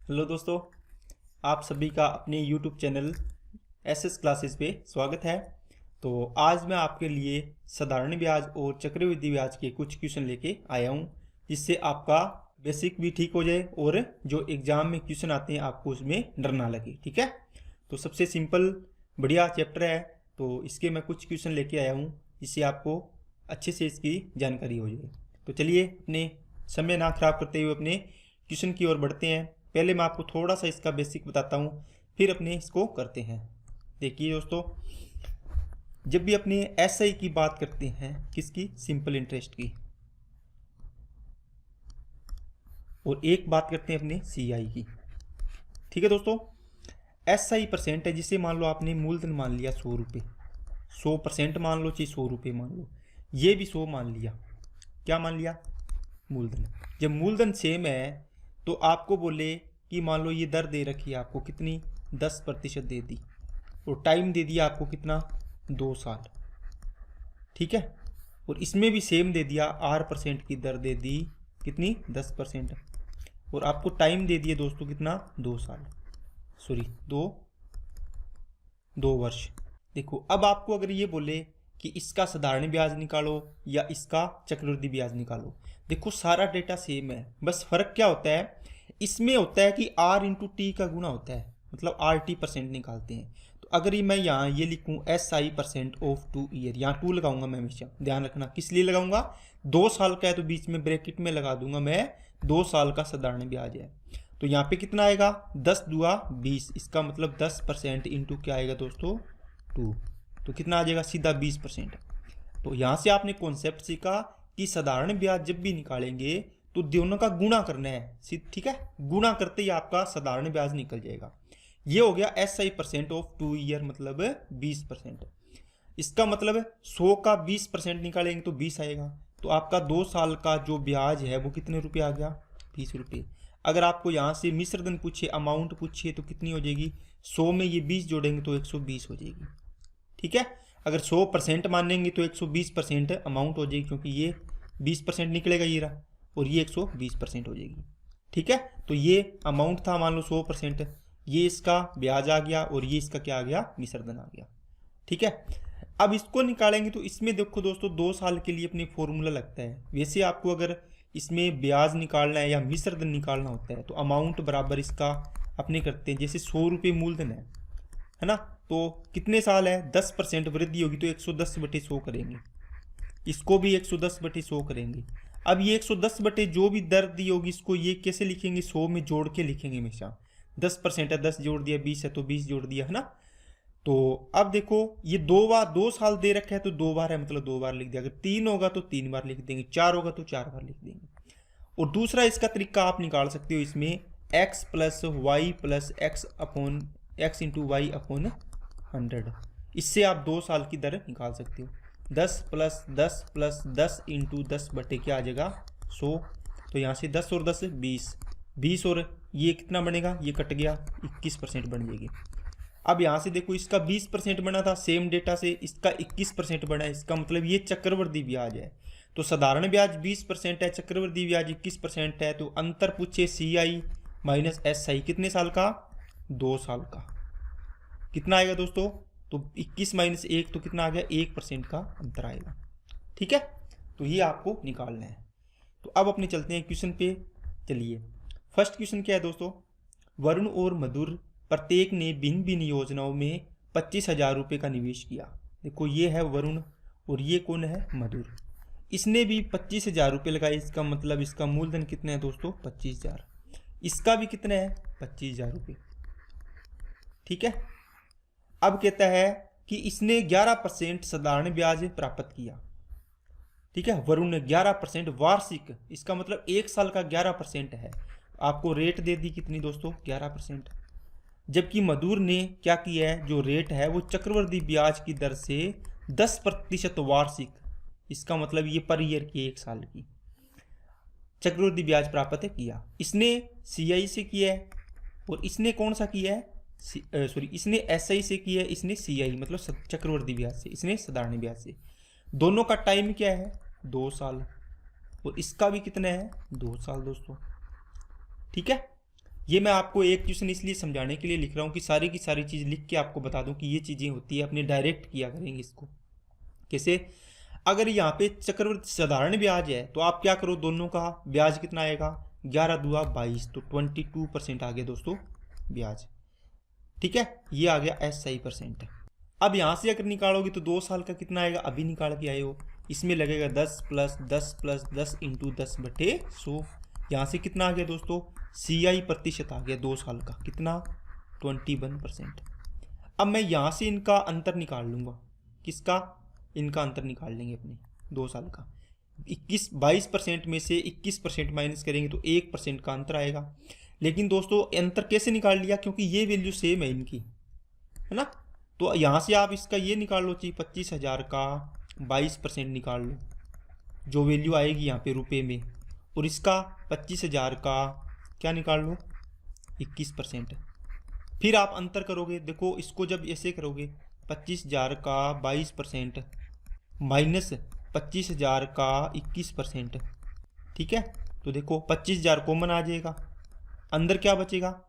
Hello दोस्तों, आप सभी का अपने YouTube चैनल एसएस क्लासेस पे स्वागत है। तो आज मैं आपके लिए साधारण ब्याज और चक्रवृद्धि ब्याज के कुछ क्वेश्चन लेके आया हूँ, जिससे आपका बेसिक भी ठीक हो जाए और जो एग्ज़ाम में क्वेश्चन आते हैं आपको उसमें डर ना लगे। ठीक है, तो सबसे सिंपल बढ़िया चैप्टर है, तो इसके मैं कुछ क्वेश्चन लेके आया हूँ जिससे आपको अच्छे से इसकी जानकारी हो जाए। तो चलिए अपने समय ना खराब करते हुए अपने क्वेश्चन की ओर बढ़ते हैं। पहले मैं आपको थोड़ा सा इसका बेसिक बताता हूँ, फिर अपने इसको करते हैं। देखिए दोस्तों, जब भी अपने एसआई की बात करते हैं, किसकी, सिंपल इंटरेस्ट की, और एक बात करते हैं अपने सीआई की। ठीक है दोस्तों, एसआई परसेंट है, जिसे मान लो आपने मूलधन मान लिया 100 रुपये, 100% मान लो, चाहे 100 रुपये मान लो, ये भी 100 मान लिया। क्या मान लिया? मूलधन। जब मूलधन सेम है तो आपको बोले कि मान लो ये दर दे रखी है आपको कितनी, 10% दे दी, और टाइम दे दिया आपको कितना, 2 साल। ठीक है, और इसमें भी सेम दे दिया, 8% की दर दे दी, कितनी, 10%, और आपको टाइम दे दिया दोस्तों कितना, 2 साल, सॉरी 2 वर्ष। देखो, अब आपको अगर ये बोले कि इसका साधारण ब्याज निकालो या इसका चक्रवृद्धि ब्याज निकालो, देखो सारा डेटा सेम है, बस फर्क क्या होता है, इसमें होता है कि R इंटू टी का गुणा होता है, मतलब RT परसेंट निकालते हैं। तो अगर मैं यहाँ ये लिखूँ SI परसेंट ऑफ 2 ईयर, यहाँ 2 लगाऊंगा मैं हमेशा, ध्यान रखना किस लिए लगाऊंगा, 2 साल का है तो बीच में ब्रैकेट में लगा दूंगा मैं, 2 साल का साधारण ब्याज है। तो यहाँ पे कितना आएगा, 10 दुआ 20, इसका मतलब 10% इंटू क्या आएगा दोस्तों, 2, तो कितना आ जाएगा, सीधा 20%। तो यहाँ से आपने कॉन्सेप्ट सीखा कि साधारण ब्याज जब भी निकालेंगे तो दोनों का गुणा करना है। ठीक है, गुणा करते ही आपका साधारण ब्याज निकल जाएगा। ये हो गया SI परसेंट ऑफ 2 ईयर, मतलब 20%। इसका मतलब 100 का 20% निकालेंगे तो 20 आएगा, तो आपका 2 साल का जो ब्याज है वो कितने रुपये आ गया, 20 रुपये। अगर आपको यहाँ से मिश्र धन पूछे, अमाउंट पूछे, तो कितनी हो जाएगी, 100 में ये 20 जोड़ेंगे तो 120 हो जाएगी। ठीक है, अगर 100% मानेंगे तो 120% अमाउंट हो जाएगी, क्योंकि ये 20% निकलेगा ये रहा, और ये 120% हो जाएगी। ठीक है, तो ये अमाउंट था मान लो 100%, ये इसका ब्याज आ गया, और ये इसका क्या आ गया, मिश्रधन आ गया। ठीक है, अब इसको निकालेंगे तो इसमें देखो दोस्तों 2 साल के लिए अपनी फॉर्मूला लगता है। वैसे आपको अगर इसमें ब्याज निकालना है या मिश्रधन निकालना होता है तो अमाउंट बराबर इसका अपने करते हैं, जैसे 100 रुपये मूलधन है ना, तो कितने साल है, 10% वृद्धि होगी तो 110/100 करेंगे, इसको भी 110/100 करेंगे। अब ये 110 जो भी दर दी होगी इसको ये कैसे लिखेंगे, 100 में जोड़ के लिखेंगे हमेशा। 10% है, 10 जोड़ दिया, 20 है तो 20 जोड़ दिया, है ना। तो अब देखो ये 2 साल दे रखा है तो 2 बार है, मतलब 2 बार लिख दिया। अगर 3 होगा तो 3 बार लिख देंगे, 4 होगा तो 4 बार लिख देंगे। और दूसरा इसका तरीका आप निकाल सकते हो, इसमें x plus y plus x into y upon 100, इससे आप 2 साल की दर निकाल सकते हो। 10 प्लस 10 प्लस 10 इंटू 10 बटे क्या आ जाएगा, 100। तो यहाँ से 10 और 10 20, 20 और ये कितना बनेगा, ये कट गया, 21% बन जाएगी। अब यहाँ से देखो इसका 20% बना था सेम डेटा से, इसका 21% बना है, इसका मतलब ये चक्रवृद्धि ब्याज है। तो साधारण ब्याज 20% है, चक्रवृद्धि ब्याज 21% है, तो अंतर पूछे CI माइनस SI कितने साल का, 2 साल का। कितना आएगा दोस्तों, तो 21 माइनस 1 तो कितना आ गया, 1% का अंतर आएगा। ठीक है, तो ये आपको निकालना है। तो अब अपने चलते हैं क्वेश्चन पे। चलिए, फर्स्ट क्वेश्चन क्या है दोस्तों, वरुण और मधुर प्रत्येक ने भिन्न भिन्न योजनाओं में 25,000 रुपये का निवेश किया। देखो ये है वरुण और ये कौन है, मधुर। इसने भी 25,000 रुपये लगाए, इसका मतलब इसका मूलधन कितना है दोस्तों, 25,000। इसका भी कितना है, 25,000 रुपये। ठीक है, अब कहता है कि इसने 11% साधारण ब्याज प्राप्त किया। ठीक है, वरुण ने 11% वार्षिक, इसका मतलब 1 साल का 11% है। आपको रेट दे दी कितनी दोस्तों, 11%। जबकि मधुर ने क्या किया है, जो रेट है वो चक्रवृद्धि ब्याज की दर से 10% वार्षिक, इसका मतलब ये पर ईयर की, 1 साल की चक्रवृद्धि ब्याज प्राप्त किया। इसने CI से किया है और इसने कौन सा किया है, सॉरी इसने SI से किया है, इसने CI मतलब चक्रवृद्धि ब्याज से, इसने साधारण ब्याज से। दोनों का टाइम क्या है, 2 साल, और इसका भी कितना है, 2 साल दोस्तों। ठीक है, ये मैं आपको एक क्वेश्चन इसलिए समझाने के लिए लिख रहा हूँ कि सारी की सारी चीज़ लिख के आपको बता दूँ कि ये चीज़ें होती है, अपने डायरेक्ट किया करेंगे इसको। कैसे? अगर यहाँ पे चक्रवृद्धि साधारण ब्याज है तो आप क्या करो, दोनों का ब्याज कितना आएगा, 11 दूआ 22, तो 22% आ गया दोस्तों ब्याज। ठीक है, ये आ गया SI परसेंट। अब यहाँ से अगर निकालोगे तो 2 साल का कितना आएगा, अभी निकाल के आए हो, इसमें लगेगा 10 + 10 + 10 × 10/100। यहाँ से कितना आ गया दोस्तों, CI प्रतिशत आ गया 2 साल का, कितना, 21%। अब मैं यहाँ से इनका अंतर निकाल लूँगा, किसका, इनका अंतर निकाल लेंगे अपने 2 साल का। 22% में से 21% माइनस करेंगे तो 1% का अंतर आएगा। लेकिन दोस्तों अंतर कैसे निकाल लिया, क्योंकि ये वैल्यू सेम है इनकी, है ना। तो यहाँ से आप इसका ये निकाल लो, चाहिए 25,000 का 22% निकाल लो, जो वैल्यू आएगी यहाँ पे रुपए में, और इसका 25,000 का क्या निकाल लो, 21%। फिर आप अंतर करोगे, देखो इसको जब ऐसे करोगे, 25,000 का 22% माइनस 25,000 का 21%, ठीक है। तो देखो 25,000 कॉमन आ जाएगा, अंदर क्या बचेगा,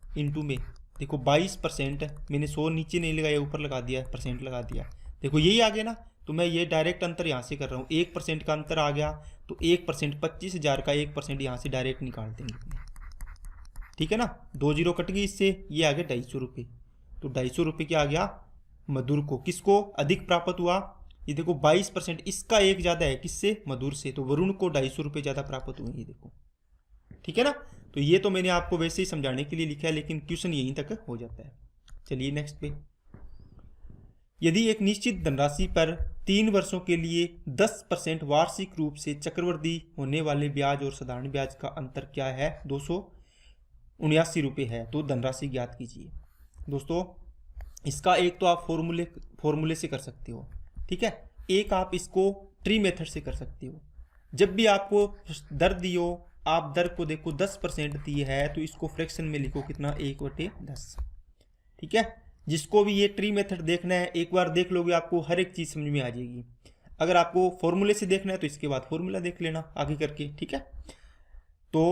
इंटू में देखो 22%, मैंने 100 नीचे नहीं लगाया, ऊपर लगा दिया, परसेंट लगा दिया, देखो यही आ गया ना। तो मैं ये डायरेक्ट अंतर यहाँ से कर रहा हूँ, 1% का अंतर आ गया, तो 1%, 25,000 का 1% यहाँ से डायरेक्ट निकाल देंगे, ठीक है ना। 2 जीरो कट गई इससे, ये आ गया 250 रुपये। तो 250 रुपये क्या आ गया मधुर को, किसको अधिक प्राप्त हुआ, ये देखो 22%, इसका एक ज़्यादा है, किससे, मधुर से, तो वरुण को 250 रुपये ज़्यादा प्राप्त हुए, ये देखो, ठीक है ना। तो ये तो मैंने आपको वैसे ही समझाने के लिए लिखा है, लेकिन क्वेश्चन यहीं तक हो जाता है। चलिए नेक्स्ट पे, यदि एक निश्चित धनराशि पर 3 वर्षों के लिए 10% वार्षिक रूप से चक्रवृद्धि होने वाले ब्याज और साधारण ब्याज का अंतर क्या है, 279 रुपये है, तो धनराशि ज्ञात कीजिए। दोस्तों इसका एक तो आप फॉर्मूले से कर सकते हो, ठीक है, एक आप इसको ट्री मेथड से कर सकते हो। जब भी आपको दर दियो, आप दर को देखो 10% दी है, तो इसको फ्रैक्शन में लिखो, कितना, 1/10, ठीक है। जिसको भी ये ट्री मेथड देखना है, एक बार देख लोगे आपको हर एक चीज़ समझ में आ जाएगी। अगर आपको फॉर्मूले से देखना है तो इसके बाद फॉर्मूला देख लेना आगे करके, ठीक है। तो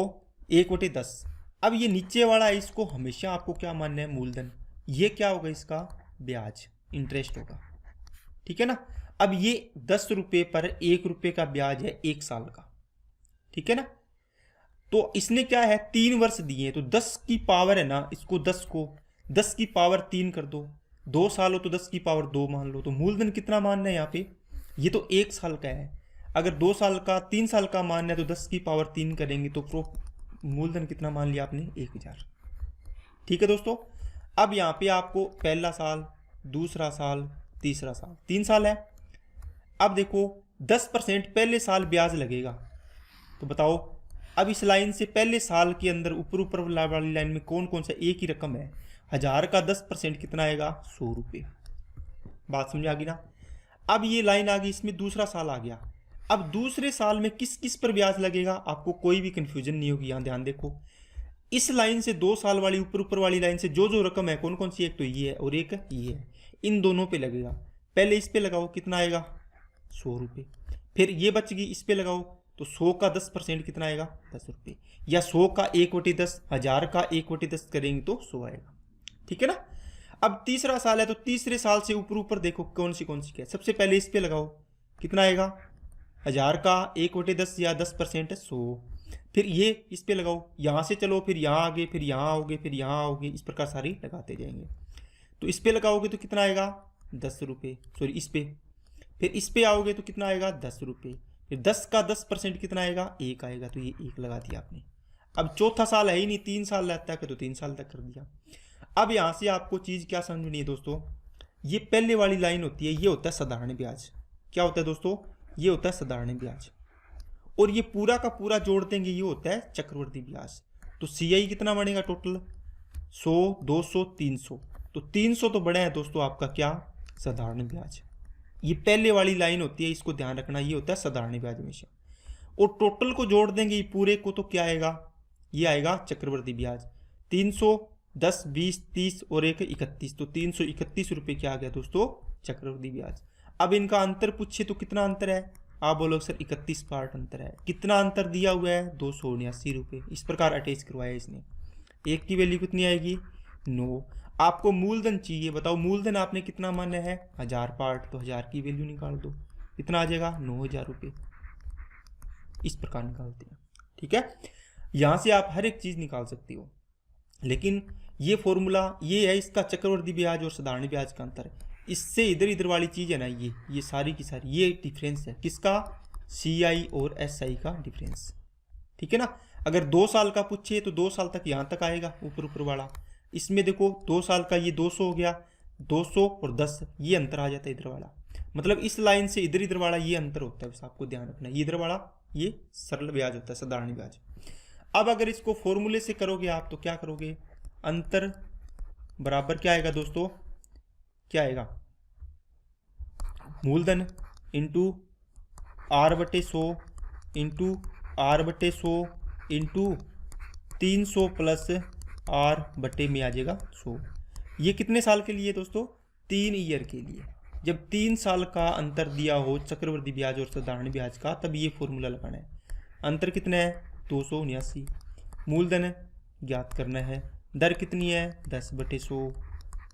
1/10। अब ये नीचे वाला है, इसको हमेशा आपको क्या मानना है, मूलधन। ये क्या होगा, इसका ब्याज, इंटरेस्ट होगा, ठीक है ना। अब ये 10 रुपये पर 1 रुपये का ब्याज है 1 साल का, ठीक है ना। तो इसने क्या है, 3 वर्ष दिए, तो 10 की पावर है ना, इसको 10 को 10 की पावर 3 कर दो, 2 साल हो तो 10 की पावर 2 मान लो। तो मूलधन कितना मानना है यहाँ पे, ये तो 1 साल का है, अगर 2 साल का 3 साल का मानना है तो 10 की पावर 3 करेंगे, तो मूलधन कितना मान लिया आपने, 1000, ठीक है दोस्तों। अब यहाँ पे आपको पहला साल, दूसरा साल, तीसरा साल, 3 साल है। अब देखो 10% पहले साल ब्याज लगेगा, तो बताओ अब इस लाइन से पहले साल के अंदर ऊपर वाली लाइन में कौन कौन सा एक ही रकम है, 1000 का 10% कितना आएगा, 100 रुपये। बात समझ आ गई ना। अब ये लाइन आ गई, इसमें दूसरा साल आ गया। अब दूसरे साल में किस किस पर ब्याज लगेगा, आपको कोई भी कंफ्यूजन नहीं होगी। यहाँ ध्यान देखो, इस लाइन से 2 साल वाली ऊपर वाली लाइन से जो रकम है, कौन कौन सी, एक तो ये है और एक ये है, इन दोनों पे लगेगा। पहले इस पे लगाओ, कितना आएगा, 100 रुपये। फिर ये बच गई, इस पे लगाओ, तो 100 का 10% कितना आएगा, 10 रुपये, या 100 का 1/10, 1000 का 1/10 करेंगे तो 100 आएगा, ठीक है ना। अब तीसरा साल है, तो तीसरे साल से ऊपर देखो कौन सी क्या है। सबसे पहले इस पे लगाओ, कितना आएगा, 1000 का 1/10 या 10% 100। फिर ये इस पे लगाओ, यहाँ से चलो, फिर यहाँ आगे, फिर यहाँ आओगे, फिर यहाँ आओगे, इस प्रकार सारी लगाते जाएंगे। तो इस पे लगाओगे तो कितना आएगा, 10 रुपये, सॉरी इस पे। फिर इस पे आओगे तो कितना आएगा, 10 रुपये। फिर 10 का 10% कितना आएगा, 1 आएगा, तो ये 1 लगा दिया आपने। अब चौथा साल है ही नहीं, 3 साल रहता है, तो 3 साल तक कर दिया। अब यहाँ से आपको चीज़ क्या समझनी है दोस्तों, ये पहले वाली लाइन होती है, ये होता है साधारण ब्याज। क्या होता है दोस्तों, ये होता है साधारण ब्याज, और ये पूरा का पूरा जोड़ देंगे, ये होता है चक्रवृद्धि ब्याज। तो CI कितना बनेगा टोटल, 100, 200, 300। तो 300 तो बड़ा है दोस्तों आपका क्या, साधारण ब्याज। ये पहले वाली लाइन होती है, इसको ध्यान रखना, ये होता है साधारण ब्याज हमेशा। और टोटल को जोड़ देंगे पूरे को, तो क्या आएगा, ये आएगा चक्रवृद्धि ब्याज। 300, 10, 20, 30 और 1 31, तो 331 रुपये क्या आ गया दोस्तों, चक्रवृद्धि ब्याज। अब इनका अंतर पूछे तो कितना अंतर है, आप बोलो सर 31 पार्ट अंतर है। कितना अंतर दिया हुआ है, 279 रुपये। इस प्रकार अटैच करवाया इसने। 1 की वैल्यू कितनी आएगी 9। आपको मूलधन चाहिए, बताओ मूलधन आपने कितना माना है 1000 पार्ट, तो 1000 की वैल्यू निकाल दो, कितना आ जाएगा 9000 रुपये। इस प्रकार निकालते हैं, ठीक है। यहाँ से आप हर एक चीज़ निकाल सकते हो, लेकिन ये फॉर्मूला ये है इसका चक्रवृद्धि ब्याज और साधारण ब्याज का अंतर है। इससे इधर इधर वाली चीज़ है ना, ये सारी की सारी ये डिफरेंस है किसका, CI और SI का डिफरेंस, ठीक है ना। अगर 2 साल का पूछे तो 2 साल तक यहाँ तक आएगा ऊपर ऊपर वाला। इसमें देखो 2 साल का ये 200 हो गया, 200 और 10 ये अंतर आ जाता है इधर वाला, मतलब इस लाइन से इधर इधर वाला ये अंतर होता है, बस आपको ध्यान रखना है। इधर वाला ये सरल ब्याज होता है, साधारण ब्याज। अब अगर इसको फॉर्मूले से करोगे आप तो क्या करोगे, अंतर बराबर क्या आएगा दोस्तों, क्या आएगा मूलधन into R/100 into R/100 into 300 plus R/में आ जाएगा 100। ये कितने साल के लिए दोस्तों, 3 ईयर के लिए। जब 3 साल का अंतर दिया हो चक्रवृद्धि ब्याज और साधारण ब्याज का, तब ये फॉर्मूला लगाना है। अंतर कितना है 279। मूलधन ज्ञात करना है, दर कितनी है 10/100,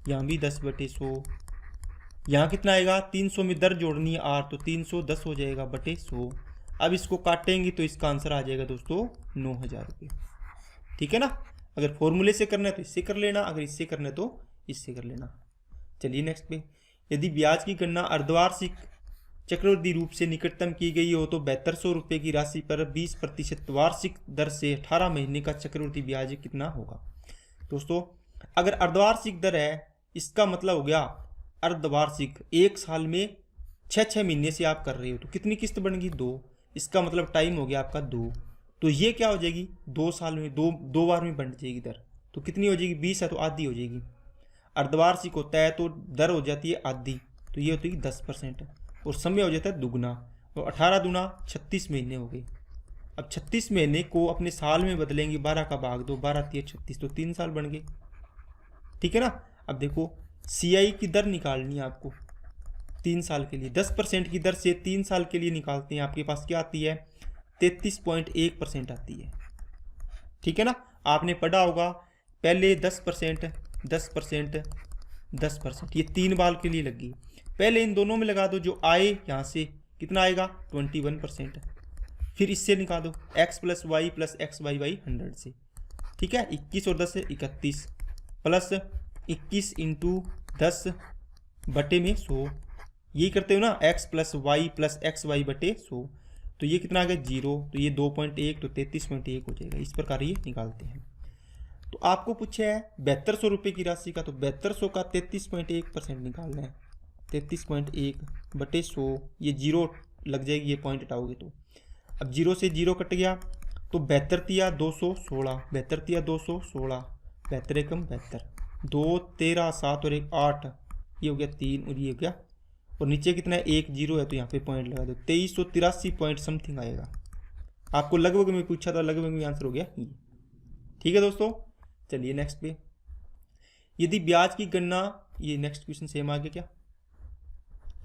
यहाँ भी 10/100, यहाँ कितना आएगा 300 में दर जोड़नी है R, तो 310 हो जाएगा बटे 100। अब इसको काटेंगे तो इसका आंसर आ जाएगा दोस्तों 9000 रुपये, ठीक है ना। अगर फॉर्मूले से करना है तो इससे कर लेना, अगर इससे करना है तो इससे कर लेना। चलिए नेक्स्ट पे, यदि ब्याज की गणना अर्धवार्षिक चक्रवृद्धि रूप से निकटतम की गई हो तो 7200 रुपये की राशि पर 20% वार्षिक दर से 18 महीने का चक्रवृद्धि ब्याज कितना होगा। दोस्तों अगर अर्धवार्षिक दर है, इसका मतलब हो गया अर्धवार्षिक, 1 साल में 6 महीने से आप कर रहे हो तो कितनी किस्त बन गई 2, इसका मतलब टाइम हो गया आपका 2, तो ये क्या हो जाएगी 2 साल में दो बार में बंट जाएगी दर, तो कितनी हो जाएगी 20 है तो आधी हो जाएगी। अर्धवार्षिक होता है तो दर हो जाती है आधी, तो ये होती है 10%, और समय हो जाता है दुगना, और 18 दूना 36 महीने हो गए। अब 36 महीने को अपने साल में बदलेंगे, 12 का भाग दो, 12 3 36, तो 3 साल बन गए, ठीक है ना। अब देखो CI की दर निकालनी है आपको 3 साल के लिए, 10% की दर से 3 साल के लिए निकालते हैं, आपके पास क्या आती है 33.1% आती है, ठीक है ना। आपने पढ़ा होगा पहले 10%, 10%, 10%, ये 3 बाल के लिए लगी, पहले इन दोनों में लगा दो, जो आए यहाँ से कितना आएगा 21%, फिर इससे निकाल दो x + y + xy 100 से, ठीक है। 21 और 10 31 प्लस 21 × 10 बटे में 100, यही करते हो ना, x + y + xy बटे 100, तो ये कितना आ गया 0, तो ये 2.1 तो 33.1 हो जाएगा। इस प्रकार ये निकालते हैं। तो आपको पूछा है 7200 रुपये की राशि का, तो 7200 का 33.1% निकालना है, 33.1 बटे 100, ये 0 लग जाएगी, ये पॉइंट हटाओगे तो। अब 0 से 0 कट गया, तो 72 तिया 216, 72 तिया 216, 72 एकम 72, 2 13 7 और 1 8, ये हो गया 3 और ये हो गया, और नीचे कितना है 1 0 है, तो यहाँ पे पॉइंट लगा दो, 2383 पॉइंट समथिंग आएगा। आपको लगभग में पूछा था, लगभग में आंसर हो गया ये, ठीक है दोस्तों। चलिए नेक्स्ट पे, यदि ब्याज की गणना, ये नेक्स्ट क्वेश्चन सेम आ गया क्या,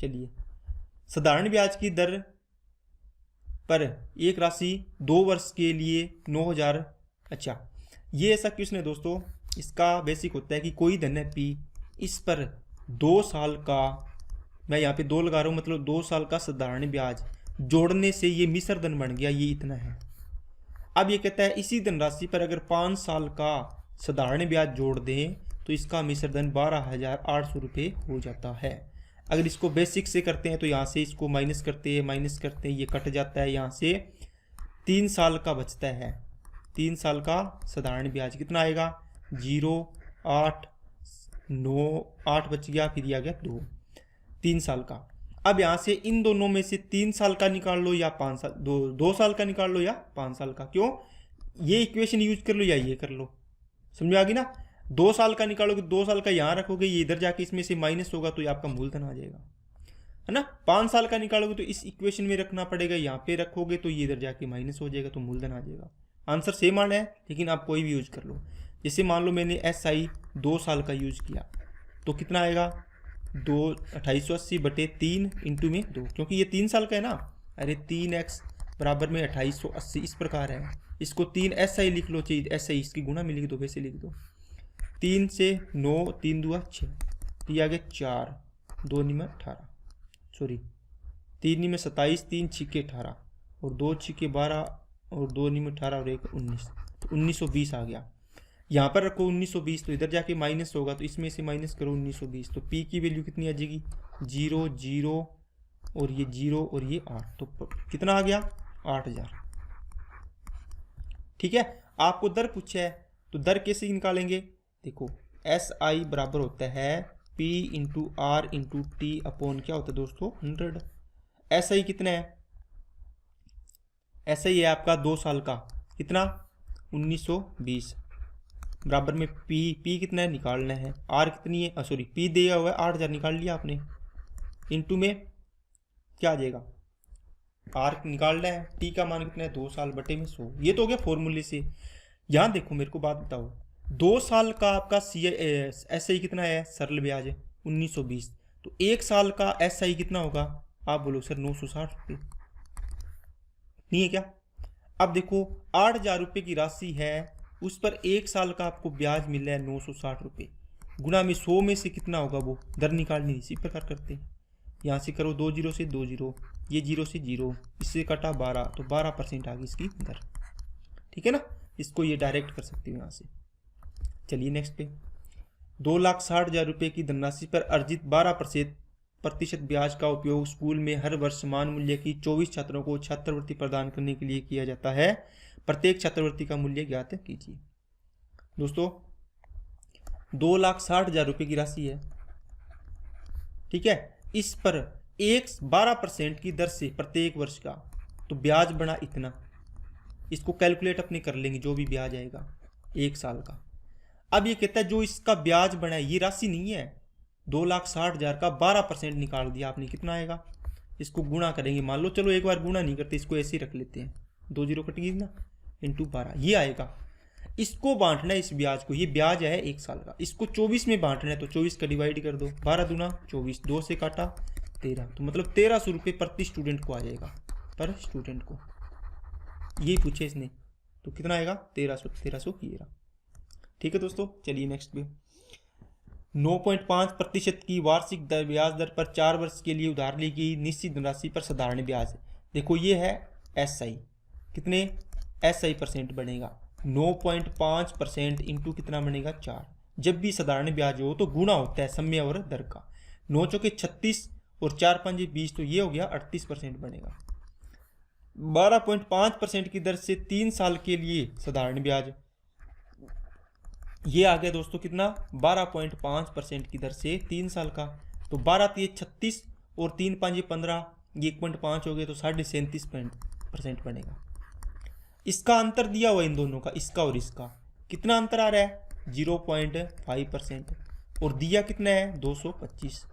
चलिए साधारण ब्याज की दर पर एक राशि 2 वर्ष के लिए 9000, अच्छा ये ऐसा क्वेश्चन है दोस्तों, इसका बेसिक होता है कि कोई धन है P, इस पर 2 साल का, मैं यहाँ पे 2 लगा रहा हूँ, मतलब 2 साल का साधारण ब्याज जोड़ने से ये मिश्र धन बन गया, ये इतना है। अब ये कहता है इसी धनराशि पर अगर 5 साल का साधारण ब्याज जोड़ दें तो इसका मिश्र धन 12,800 रुपये हो जाता है। अगर इसको बेसिक से करते हैं तो यहाँ से इसको माइनस करते हैं, ये कट जाता है, यहाँ से 3 साल का बचता है, 3 साल का साधारण ब्याज कितना आएगा 0 8 9 8 बच गया, फिर आ गया 2, 3 साल का। अब यहाँ से इन दोनों में से 3 साल का निकाल लो या 5 साल, 2 साल का निकाल लो या 5 साल का, क्यों ये इक्वेशन यूज कर लो या ये कर लो, समझ में आ गई ना। 2 साल का निकालोगे, 2 साल का यहाँ रखोगे, ये इधर जाके इसमें से माइनस होगा तो ये आपका मूलधन आ जाएगा, है ना। 5 साल का निकालोगे तो इस इक्वेशन में रखना पड़ेगा, यहाँ पे रखोगे तो ये इधर जाके माइनस हो जाएगा, तो मूलधन आ जाएगा। आंसर सेम आना है, लेकिन आप कोई भी यूज कर लो। जैसे मान लो मैंने SI 2 साल का यूज किया तो कितना आएगा 2880 बटे 3 इंटू में 2, क्योंकि ये 3 साल का है ना, अरे 3x बराबर में 2880, इस प्रकार है, इसको 3 SI लिख लो, चाहिए SI इसकी गुणा में लिख दो, वैसे लिख दो। 3 से 9, 3 दूआ 6, ये आ गया 4, 2 नी में 18, सॉरी 3 नी में 27, 3 छिके 18 और 2 छिके 12 और 2 नी में 18 और 1 19, तो 1920 आ गया। यहाँ पर रखो 1920, तो इधर जाके माइनस होगा, तो इसमें से माइनस करो 1920, तो P की वैल्यू कितनी आ जाएगी 0 0 और ये 0 और ये 8, तो कितना आ गया 8000। ठीक है, आपको दर पूछा है तो दर कैसे निकालेंगे, देखो SI बराबर होता है P into R into T upon क्या होता है दोस्तों 100। SI कितना है, SI है आपका 2 साल का, कितना 1920 बराबर में P कितना है निकालना है, R कितनी है, सॉरी P दिया हुआ है 8000 निकाल लिया आपने, इंटू में क्या आ जाएगा R निकालना है, T का मान कितना है 2 साल बटे में 100। ये तो हो गया फॉर्मूले से। यहाँ देखो मेरे को बात बताओ, 2 साल का आपका SI कितना है, सरल ब्याज 1920, तो 1 साल का SI कितना होगा, आप बोलो सर 960 रुपये, नहीं है क्या। अब देखो 8000 रुपये की राशि है, उस पर 1 साल का आपको ब्याज मिल रहा है 960 रुपये, गुणा में 100 में से कितना होगा, वो दर निकालनी इसी प्रकार करते हैं। यहाँ से करो 2 0 से 2 0, ये 0 से 0, इससे कटा 12, तो 12% आ गई इसकी दर। ठीक है ना, इसको ये डायरेक्ट कर सकते हो यहाँ से। चलिए नेक्स्ट पे, 2,60,000 रुपये की धनराशि पर अर्जित 12% ब्याज का उपयोग स्कूल में हर वर्ष समान मूल्य की 24 छात्रों को छात्रवृत्ति प्रदान करने के लिए किया जाता है। प्रत्येक छात्रवृत्ति का मूल्य ज्ञात कीजिए। दोस्तों 2,60,000 रुपये की राशि है, ठीक है, इस पर 12% की दर से प्रत्येक वर्ष का, तो ब्याज बना इतना, इसको कैलकुलेट अपने कर लेंगे जो भी ब्याज आएगा 1 साल का। अब ये कहता है जो इसका ब्याज बना है ये राशि नहीं है, 2,60,000 का 12% निकाल दिया आपने, कितना आएगा, इसको गुणा करेंगे, मान लो चलो एक बार गुणा नहीं करते, इसको ऐसे ही रख लेते हैं, 2 0 कट गई ना, इंटू 12 ये आएगा। इसको बांटना है इस ब्याज को, ये ब्याज है 1 साल का, इसको 24 में बांटना है, तो 24 का डिवाइड कर दो, 12 दूना 24, 2 से काटा 13, तो मतलब 1300 रुपये प्रति स्टूडेंट को आ जाएगा, पर स्टूडेंट को, यही पूछे इसने, तो कितना आएगा 1300 ये रहा। ठीक है दोस्तों, चलिए नेक्स्ट पे, 9.5% की वार्षिक दर ब्याज दर पर 4 वर्ष के लिए उधार ली गई निश्चित धनराशि पर साधारण ब्याज। देखो ये है SI, कितने SI% बनेगा, 9.5% इंटू कितना बनेगा 4। जब भी साधारण ब्याज हो तो गुणा होता है समय और दर का, 9 चौके 36 और 4 5 20, तो ये हो गया 38% बनेगा। 12.5% की दर से 3 साल के लिए साधारण ब्याज, ये आ गया दोस्तों कितना 12.5% की दर से 3 साल का, तो 12 3 36 और 3 5 15, ये 1.5 हो गए, तो 37.5% बनेगा। इसका अंतर दिया हुआ इन दोनों का, इसका और इसका, कितना अंतर आ रहा है 0.5%, और दिया कितना है 225।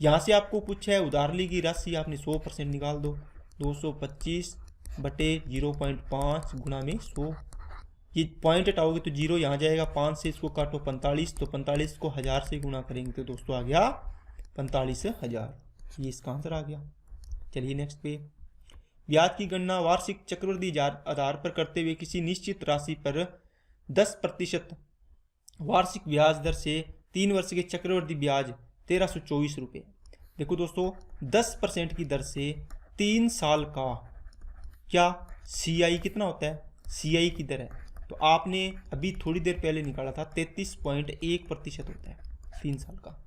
यहाँ से आपको पूछा है उधार ली गई राशि, आपने 100% निकाल दो, 225 बटे 0.5 गुणा में 100, ये पॉइंट हटाओगे तो 0 यहाँ जाएगा, 5 से इसको काटो 45, तो 45 को 1000 से गुणा करेंगे तो दोस्तों आ गया 45,000, ये इसका आंसर आ गया। चलिए नेक्स्ट पे, ब्याज की गणना वार्षिक चक्रवृद्धि आधार पर करते हुए किसी निश्चित राशि पर 10% वार्षिक ब्याज दर से 3 वर्ष के चक्रवृद्धि ब्याज 1324 रुपये। देखो दोस्तों 10% की दर से 3 साल का क्या CI कितना होता है, CI की दर है, तो आपने अभी थोड़ी देर पहले निकाला था 33.1% होता है 3 साल का।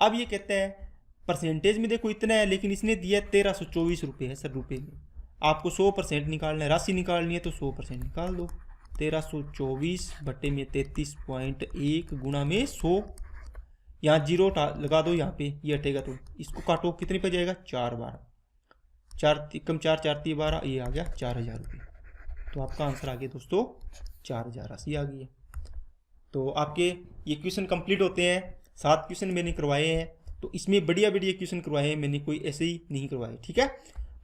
अब ये कहता है परसेंटेज में देखो इतना है, लेकिन इसने दिया 1324 रुपये है सर रुपये में, आपको 100% निकालना है, राशि निकालनी है तो 100% निकाल दो, 1324 बटे में 33.1 गुणा में 100, यहाँ 0 लगा दो, यहाँ पे ये हटेगा तो इसको काटो, कितने पे जाएगा 4 बार, 4 कम 4 4 3 12, ये आ गया 4000 रुपये, तो आपका आंसर आ गया दोस्तों 4000 राशि आ गई है। तो आपके ये क्वेश्चन कंप्लीट होते हैं, 7 क्वेश्चन मैंने करवाए हैं, तो इसमें बढ़िया बढ़िया क्वेश्चन करवाए हैं मैंने, कोई ऐसे ही नहीं करवाए, ठीक है।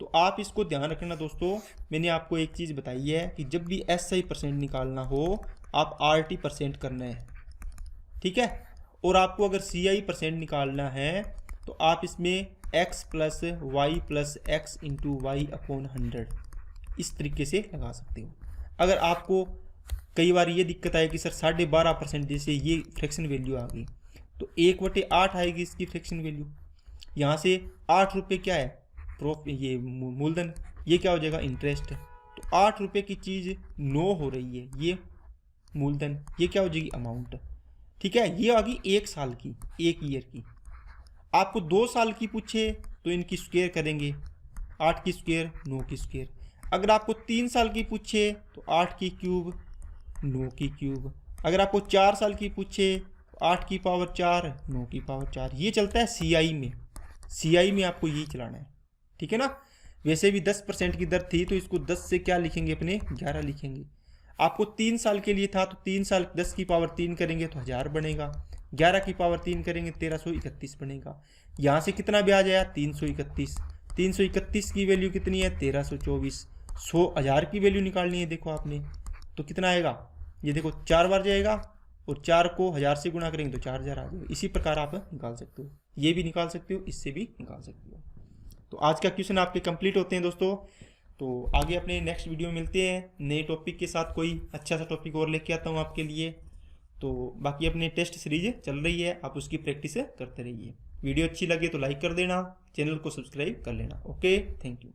तो आप इसको ध्यान रखना दोस्तों, मैंने आपको एक चीज़ बताई है कि जब भी SI% निकालना हो आप RT% करना है, ठीक है, और आपको अगर CI% निकालना है तो आप इसमें x + y + x × y/100 इस तरीके से लगा सकते हो। अगर आपको कई बार ये दिक्कत आएगी सर 12.5% जैसे ये फ्रैक्शन वैल्यू आ गई, तो 1/8 आएगी इसकी फ्रैक्शन वैल्यू। यहाँ से 8 रुपये क्या है ये मूलधन, ये क्या हो जाएगा इंटरेस्ट। तो 8 रुपये की चीज़ 9 हो रही है, ये मूलधन, ये क्या हो जाएगी अमाउंट। ठीक है, ये आ गई 1 साल की, 1 ईयर की। आपको 2 साल की पूछे तो इनकी स्क्वायर करेंगे, 8 की स्क्वायर 9 की स्क्वायर। अगर आपको 3 साल की पूछे तो 8 की क्यूब 9 की क्यूब। अगर आपको 4 साल की पूछे तो 8 की पावर 4 9 की पावर 4। ये चलता है सीआई में, सीआई में आपको यही चलाना है, ठीक है ना। वैसे भी 10% की दर थी तो इसको 10 से क्या लिखेंगे अपने 11 लिखेंगे। आपको 3 साल के लिए था तो 3 साल 10 की पावर 3 करेंगे तो 1000 बनेगा, 11 की पावर 3 करेंगे 1331 बनेगा। यहाँ से कितना ब्याज आया 331, 331 की वैल्यू कितनी है 1324। 1000 की वैल्यू निकालनी है देखो आपने, तो कितना आएगा, ये देखो 4 बार जाएगा और 4 को 1000 से गुणा करेंगे तो 4000 आ जाएगा। इसी प्रकार आप निकाल सकते हो, ये भी निकाल सकते हो, इससे भी निकाल सकते हो। तो आज का क्वेश्चन आपके कंप्लीट होते हैं दोस्तों। तो आगे अपने नेक्स्ट वीडियो में मिलते हैं नए टॉपिक के साथ, कोई अच्छा सा टॉपिक और लेके आता हूँ आपके लिए। तो बाकी अपने टेस्ट सीरीज चल रही है, आप उसकी प्रैक्टिस करते रहिए। वीडियो अच्छी लगे तो लाइक कर देना, चैनल को सब्सक्राइब कर लेना। Okay, thank you.